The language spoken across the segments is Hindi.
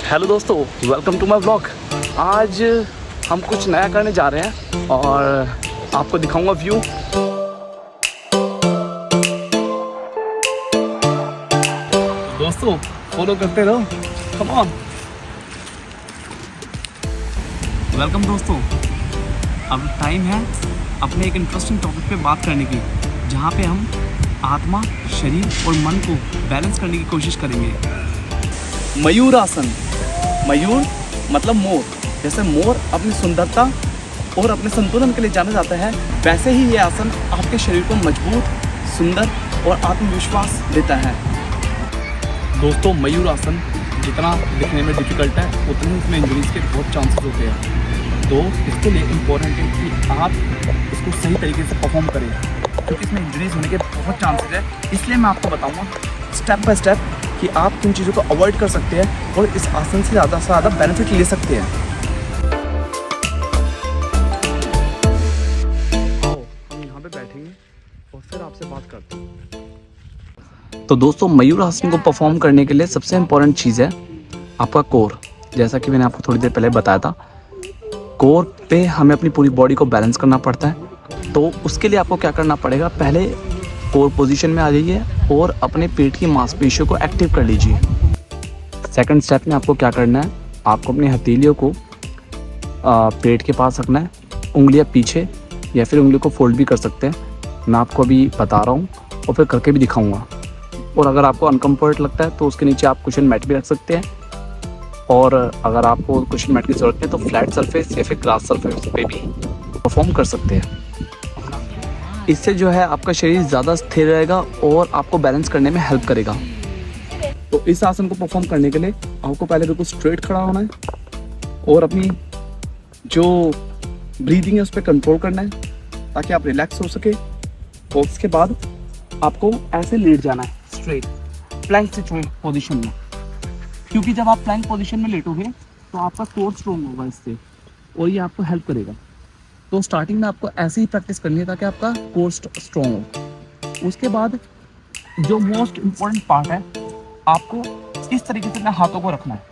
हेलो दोस्तों, वेलकम टू माय ब्लॉग। आज हम कुछ नया करने जा रहे हैं और आपको दिखाऊंगा व्यू। दोस्तों फॉलो करते रहो, कम ऑन। वेलकम दोस्तों, अब टाइम है अपने एक इंटरेस्टिंग टॉपिक पे बात करने की, जहाँ पे हम आत्मा, शरीर और मन को बैलेंस करने की कोशिश करेंगे। मयूर आसन। मयूर मतलब मोर। जैसे मोर अपनी सुंदरता और अपने संतुलन के लिए जाना जाता है, वैसे ही ये आसन आपके शरीर को मजबूत, सुंदर और आत्मविश्वास देता है। दोस्तों मयूर आसन जितना दिखने में डिफिकल्ट है, उतने इसमें इंजरीज के बहुत चांसेस होते हैं। तो इसके लिए इम्पोर्टेंट है कि आप इसको सही तरीके से परफॉर्म करें, क्योंकि इसमें इंजरीज होने के बहुत चांसेस है। इसलिए मैं आपको बताऊँगा स्टेप बाय स्टेप कि आप किन चीज़ों को अवॉइड कर सकते हैं और इस आसन से ज़्यादा बेनिफिट ले सकते हैं। आओ हम यहाँ पे बैठेंगे और फिर आपसे बात करते हैं। तो दोस्तों मयूर आसन को परफॉर्म करने के लिए सबसे इम्पोर्टेंट चीज़ है आपका कोर। जैसा कि मैंने आपको थोड़ी देर पहले बताया था, कोर पे हमें अपनी पूरी बॉडी को बैलेंस करना पड़ता है। तो उसके लिए आपको क्या करना पड़ेगा, पहले कोर पोजीशन में आ जाइए और अपने पेट की मांसपेशियों को एक्टिव कर लीजिए। सेकंड स्टेप में आपको क्या करना है, आपको अपनी हथेलियों को पेट के पास रखना है, उंगलियां पीछे या फिर उंगलियों को फोल्ड भी कर सकते हैं। मैं आपको अभी बता रहा हूँ और फिर करके भी दिखाऊंगा। और अगर आपको अनकम्फर्ट लगता है तो उसके नीचे आप कुशन मैट भी रख सकते हैं, और अगर आपको कुशन मैट की ज़रूरत है तो फ्लैट सरफेस या फिर ग्रास सरफेस पे भी परफॉर्म कर सकते हैं। इससे जो है आपका शरीर ज़्यादा स्थिर रहेगा और आपको बैलेंस करने में हेल्प करेगा। तो इस आसन को परफॉर्म करने के लिए आपको पहले बिल्कुल स्ट्रेट खड़ा होना है और अपनी जो ब्रीदिंग है उस पर कंट्रोल करना है ताकि आप रिलैक्स हो सके। और उसके बाद आपको ऐसे लेट जाना है स्ट्रेट प्लैंक पोजीशन में, क्योंकि जब आप प्लैंक पोजीशन में लेटोगे तो आपका कोर स्ट्रॉन्ग होगा इससे, और ये आपको हेल्प करेगा। तो स्टार्टिंग में आपको ऐसे ही प्रैक्टिस करनी है ताकि आपका कोर स्ट्रॉन्ग हो। उसके बाद जो मोस्ट इम्पॉर्टेंट पार्ट है, आपको इस तरीके से अपने हाथों को रखना है,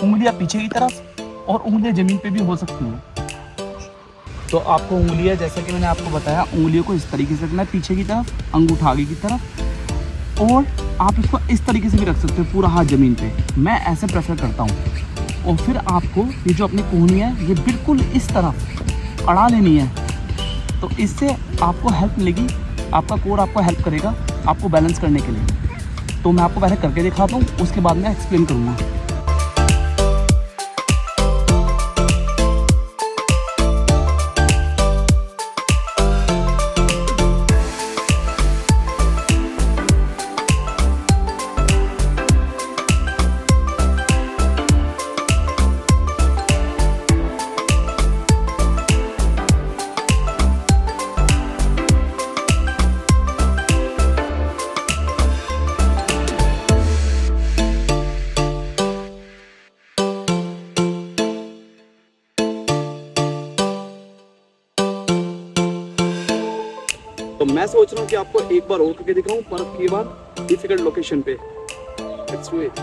उंगलियां पीछे की तरफ और उंगलियां जमीन पे भी हो सकती हैं। तो आपको उंगलियां, जैसा कि मैंने आपको बताया, उंगलियों को इस तरीके से रखना है पीछे की तरफ, अंगूठा आगे की तरफ, और आप इसको इस तरीके से भी रख सकते हो पूरा हाथ जमीन पे। मैं ऐसे प्रेफर करता हूँ। और फिर आपको ये जो अपनी कोहनी है ये बिल्कुल इस तरफ अड़ा लेनी है। तो इससे आपको हेल्प मिलेगी, आपका कोर आपको हेल्प करेगा आपको बैलेंस करने के लिए। तो मैं आपको पहले करके दिखाता हूँ, उसके बाद मैं एक्सप्लेन करूँगा। तो मैं सोच रहा हूँ कि आपको एक बार और करके दिखाऊं, पर अब की बार डिफिकल्ट लोकेशन पे। Let's do it.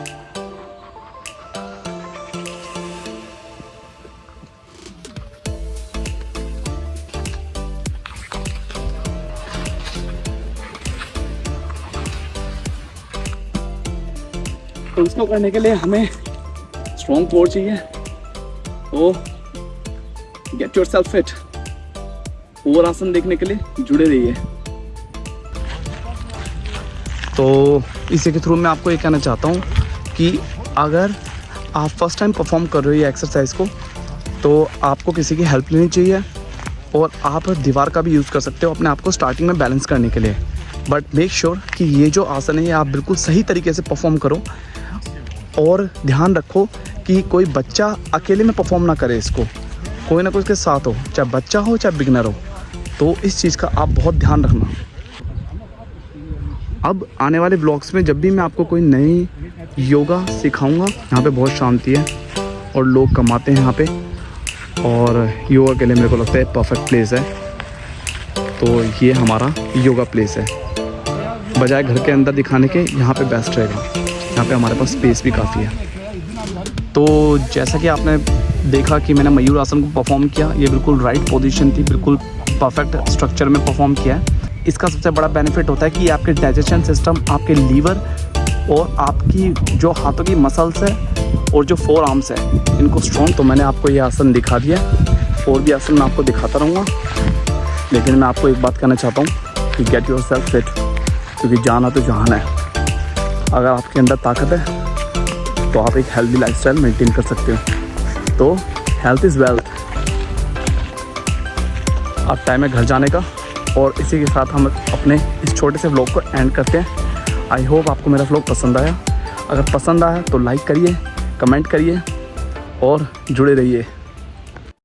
तो इसको करने के लिए हमें स्ट्रॉन्ग कोर चाहिए। तो गेट योरसेल्फ फिट। और आसन देखने के लिए जुड़े रहिए। तो इसी के थ्रू मैं आपको ये कहना चाहता हूँ कि अगर आप फर्स्ट टाइम परफॉर्म कर रहे हो ये एक्सरसाइज को, तो आपको किसी की हेल्प लेनी चाहिए, और आप दीवार का भी यूज़ कर सकते हो अपने आप को स्टार्टिंग में बैलेंस करने के लिए। बट मेक श्योर कि ये जो आसन है ये आप बिल्कुल सही तरीके से परफॉर्म करो, और ध्यान रखो कि कोई बच्चा अकेले में परफॉर्म ना करे इसको, कोई ना कोई उसके साथ हो, चाहे बच्चा हो चाहे बिगिनर हो। तो इस चीज़ का आप बहुत ध्यान रखना। अब आने वाले ब्लॉग्स में जब भी मैं आपको कोई नई योगा सिखाऊंगा, यहाँ पे बहुत शांति है और लोग कम आते हैं यहाँ पे, और योगा के लिए मेरे को लगता है परफेक्ट प्लेस है। तो ये हमारा योगा प्लेस है, बजाय घर के अंदर दिखाने के यहाँ पे बेस्ट रहेगा। यहाँ पे हमारे पास स्पेस भी काफ़ी है। तो जैसा कि आपने देखा कि मैंने मयूर आसन को परफॉर्म किया, ये बिल्कुल राइट पोजीशन थी, बिल्कुल परफेक्ट स्ट्रक्चर में परफॉर्म किया है। इसका सबसे बड़ा बेनिफिट होता है कि आपके डाइजेशन सिस्टम, आपके लीवर और आपकी जो हाथों की मसल्स है और जो फोर आर्म्स है इनको स्ट्रॉन्ग। तो मैंने आपको ये आसन दिखा दिया, और भी आसन मैं आपको दिखाता रहूँगा, लेकिन मैं आपको एक बात कहना चाहता हूँ कि गेट योर सेल्फ फिट, क्योंकि जाना तो जहान है। अगर आपके अंदर ताकत है तो आप एक हेल्दी लाइफस्टाइल मेंटेन कर सकते हो। तो हेल्थ इज़ वेल्थ। अब टाइम है घर जाने का, और इसी के साथ हम अपने इस छोटे से व्लॉग को एंड करते हैं। आई होप आपको मेरा व्लॉग पसंद आया। अगर पसंद आया तो लाइक करिए, कमेंट करिए और जुड़े रहिए।